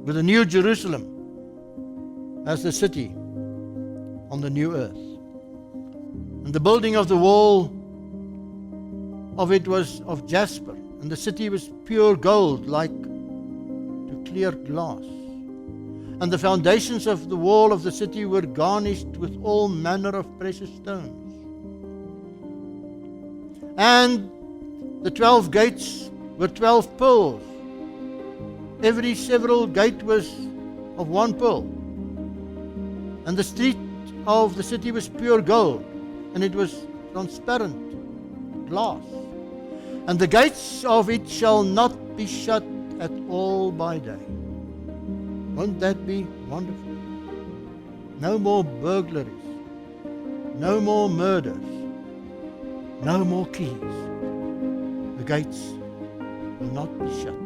with the new Jerusalem as the city on the new earth. And the building of the wall of it was of jasper, and the city was pure gold, like to clear glass. And the foundations of the wall of the city were garnished with all manner of precious stones. And the 12 gates were 12 pearls. Every several gate was of one pearl. And the street of the city was pure gold, and it was transparent glass. And the gates of it shall not be shut at all by day. Won't that be wonderful? No more burglaries, no more murders, no more keys. The gates will not be shut.